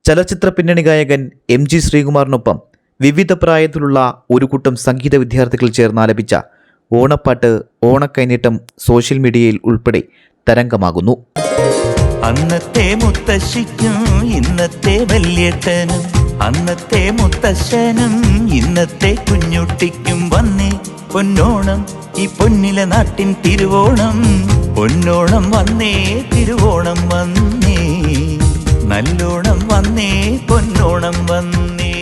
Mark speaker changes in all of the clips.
Speaker 1: ചലച്ചിത്ര പിന്നണി ഗായകൻ MG ശ്രീകുമാറിനൊപ്പം വിവിധ പ്രായത്തിലുള്ള ഒരു കൂട്ടം സംഗീത വിദ്യാർത്ഥികൾ ചേർന്ന് ആലപിച്ച ഓണപ്പാട്ട് ഓണക്കൈനീട്ടം സോഷ്യൽ മീഡിയയിൽ ഉൾപ്പെടെ തരംഗമാകുന്നു.
Speaker 2: അന്നത്തെ മുത്തശ്ശിക്കും ഇന്നത്തെ വല്യേട്ടനും, അന്നത്തെ മുത്തശ്ശനും ഇന്നത്തെ കുഞ്ഞുട്ടിക്കും വന്നേ പൊന്നോണം, ഈ പൊന്നിലെ നാട്ടിൻ തിരുവോണം. പൊന്നോണം വന്നേ, തിരുവോണം വന്നേ, നല്ലോണം വന്നേ, പൊന്നോണം വന്നേ.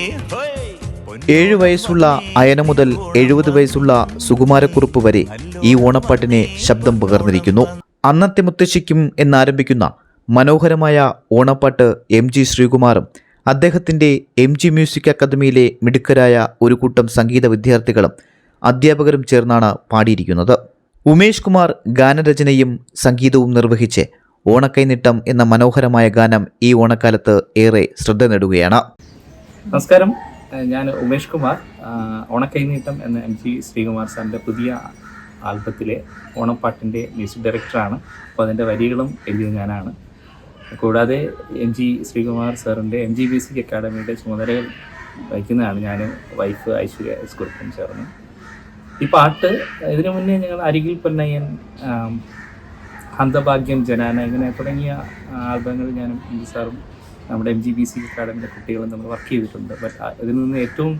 Speaker 1: 7 വയസ്സുള്ള അയന മുതൽ 70 വയസ്സുള്ള സുകുമാരക്കുറുപ്പ് വരെ ഈ ഓണപ്പാട്ടിനെ ശബ്ദം പകർന്നിരിക്കുന്നു. അന്നത്തെ മുത്തശ്ശിക്കും എന്നാരംഭിക്കുന്ന മനോഹരമായ ഓണപ്പാട്ട് MG ശ്രീകുമാറും അദ്ദേഹത്തിൻ്റെ MG മ്യൂസിക് അക്കാദമിയിലെ മിടുക്കരായ ഒരു കൂട്ടം സംഗീത വിദ്യാർത്ഥികളും അധ്യാപകരും ചേർന്നാണ് പാടിയിരിക്കുന്നത്. ഉമേഷ് കുമാർ ഗാനരചനയും സംഗീതവും നിർവഹിച്ച് ഓണക്കൈനീട്ടം എന്ന മനോഹരമായ ഗാനം ഈ ഓണക്കാലത്ത് ഏറെ ശ്രദ്ധ നേടുകയാണ്.
Speaker 3: നമസ്കാരം, ഞാൻ ഉമേഷ് കുമാർ. ഓണക്കൈനീട്ടം എന്ന MG ശ്രീകുമാർ സാറിൻ്റെ പുതിയ ആൽബത്തിലെ ഓണപ്പാട്ടിൻ്റെ മ്യൂസിക് ഡയറക്ടറാണ്. അപ്പോൾ അതിൻ്റെ വരികളും എഴുതിയത് ഞാനാണ്. കൂടാതെ MG ശ്രീകുമാർ സാറിൻ്റെ MG മ്യൂസിക് അക്കാദമിയുടെ ചുമതലകൾ വഹിക്കുന്നതാണ് ഞാൻ, വൈഫ് ഐശ്വര്യ കുറുപ്പും ചേർന്ന്. ഈ പാട്ട് ഇതിനു മുന്നേ ഞങ്ങൾ അരികിൽ പൊന്നയ്യൻ, ഹന്തഭാഗ്യം, ജനാന ഇങ്ങനെ തുടങ്ങിയ ആൽബങ്ങൾ ഞാനും MG സാറും നമ്മുടെ MG മ്യൂസിക് അക്കാദമിയിലെ കുട്ടികളും നമ്മൾ വർക്ക് ചെയ്തിട്ടുണ്ട്. ഇതിൽ നിന്ന് ഏറ്റവും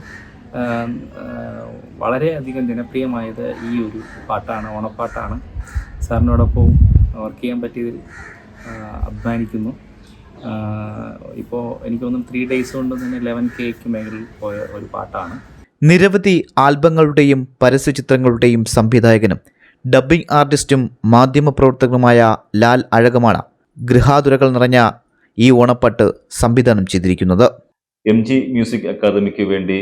Speaker 3: വളരെയധികം ജനപ്രിയമായത് ഈ ഒരു പാട്ടാണ്, ഓണപ്പാട്ടാണ്. സാറിനോടൊപ്പം വർക്ക് ചെയ്യാൻ പറ്റിയതിൽ അഭിമാനിക്കുന്നു. ഇപ്പോൾ എനിക്ക് തോന്നുന്നു 3 days കൊണ്ട് തന്നെ 11K മേഖലയിൽ പോയ ഒരു പാട്ടാണ്.
Speaker 1: നിരവധി ആൽബങ്ങളുടെയും പരസ്യചിത്രങ്ങളുടെയും സംവിധായകനും ഡബ്ബിംഗ് ആർട്ടിസ്റ്റും മാധ്യമപ്രവർത്തകനുമായ ലാൽ അഴകമാണ് ഗൃഹാതുരകൾ നിറഞ്ഞ ഈ ഓണപ്പാട്ട് സംവിധാനം ചെയ്തിരിക്കുന്നത്.
Speaker 4: MG മ്യൂസിക് അക്കാദമിക്ക് വേണ്ടി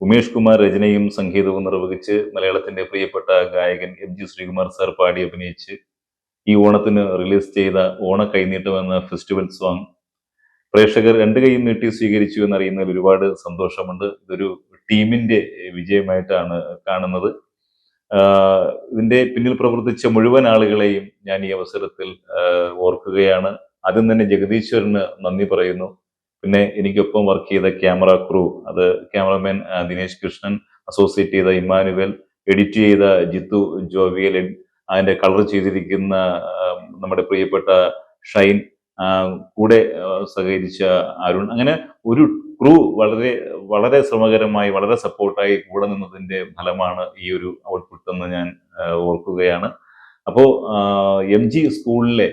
Speaker 4: ഉമേഷ് കുമാർ രചനയും സംഗീതവും നിർവഹിച്ച് മലയാളത്തിന്റെ പ്രിയപ്പെട്ട ഗായകൻ MG ശ്രീകുമാർ സാർ പാടി അഭിനയിച്ച് ഈ ഓണത്തിന് റിലീസ് ചെയ്ത ഓണക്കൈനീട്ടം എന്ന ഫെസ്റ്റിവൽ സോങ് പ്രേക്ഷകർ 2 കൈയും നീട്ടി സ്വീകരിച്ചു എന്നറിയുന്നതിൽ ഒരുപാട് സന്തോഷമുണ്ട്. ഇതൊരു ടീമിന്റെ വിജയമായിട്ടാണ് കാണുന്നത്. ഇതിന്റെ പിന്നിൽ പ്രവർത്തിച്ച മുഴുവൻ ആളുകളെയും ഞാൻ ഈ അവസരത്തിൽ ഓർക്കുകയാണ്. ആദ്യം തന്നെ ജഗദീശ്വരന് നന്ദി പറയുന്നു. പിന്നെ എനിക്കൊപ്പം വർക്ക് ചെയ്ത ക്യാമറ ക്രൂ, അത് ക്യാമറമാൻ ദിനേശ് കൃഷ്ണൻ, അസോസിയേറ്റ് ചെയ്ത ഇമ്മാനുവൽ, എഡിറ്റ് ചെയ്ത ജിത്തു ജോവിയൽ, അതിന്റെ കളർ ചെയ്തിരിക്കുന്ന നമ്മുടെ പ്രിയപ്പെട്ട ഷൈൻ, കൂടെ സഹകരിച്ച അരുൺ, അങ്ങനെ ഒരു ക്രൂ വളരെ വളരെ ശ്രമകരമായി വളരെ സപ്പോർട്ടായി കൂടെ നിന്നതിന്റെ ഫലമാണ് ഈ ഒരു ഔട്ട്പുട്ട് എന്ന് ഞാൻ ഓർക്കുകയാണ്. അപ്പോൾ MG സ്കൂളിലെ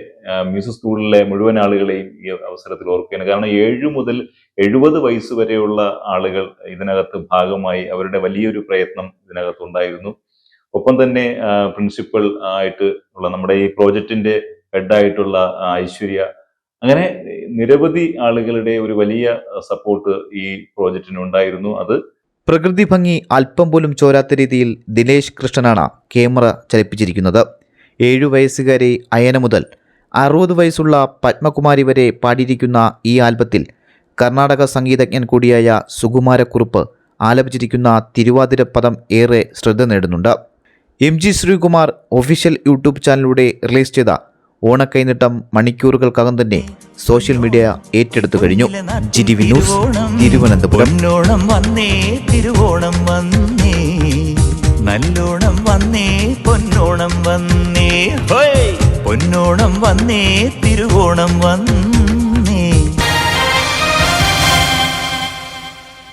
Speaker 4: മ്യൂസിക് സ്കൂളിലെ മുഴുവൻ ആളുകളെയും ഈ അവസരത്തിൽ ഓർക്കുകയാണ്. കാരണം 7 മുതൽ 70 വയസ്സ് വരെയുള്ള ആളുകൾ ഇതിനകത്ത് ഭാഗമായി, അവരുടെ വലിയൊരു പ്രയത്നം ഇതിനകത്തുണ്ടായിരുന്നു. ഒപ്പം തന്നെ പ്രിൻസിപ്പൽ ആയിട്ട് ഉള്ള നമ്മുടെ ഈ പ്രോജക്റ്റിന്റെ ഹെഡായിട്ടുള്ള ഐശ്വര്യ, അങ്ങനെ നിരവധി ആളുകളുടെ ഒരു വലിയ സപ്പോർട്ട് ഈ പ്രോജക്റ്റിനുണ്ടായിരുന്നു. അത്
Speaker 1: പ്രകൃതി ഭംഗി അല്പം പോലും ചോരാത്ത രീതിയിൽ ദിനേശ് കൃഷ്ണനാണ് ക്യാമറ ചലിപ്പിച്ചിരിക്കുന്നത്. 7 വയസ്സുകാരി അയന മുതൽ 60 വയസ്സുള്ള പത്മകുമാരി വരെ പാടിയിരിക്കുന്ന ഈ ആൽബത്തിൽ കർണാടക സംഗീതജ്ഞൻ കൂടിയായ സുകുമാരക്കുറുപ്പ് ആലപിച്ചിരിക്കുന്ന തിരുവാതിര പദം ഏറെ ശ്രദ്ധ നേടുന്നുണ്ട്. MG ശ്രീകുമാർ ഒഫീഷ്യൽ യൂട്യൂബ് ചാനലിലൂടെ റിലീസ് ചെയ്ത ഓണക്കൈനീട്ടം മണിക്കൂറുകൾക്കകം തന്നെ സോഷ്യൽ മീഡിയ ഏറ്റെടുത്തു കഴിഞ്ഞു. GTV news, Thiruvananthapuram.
Speaker 2: പൊന്നോണം വന്നേ, തിരുവോണം വന്നേ, നല്ലോണം വന്നേ, പൊന്നോണം വന്നേ, പൊന്നോണം വന്നേ, തിരുവോണം വന്നേ.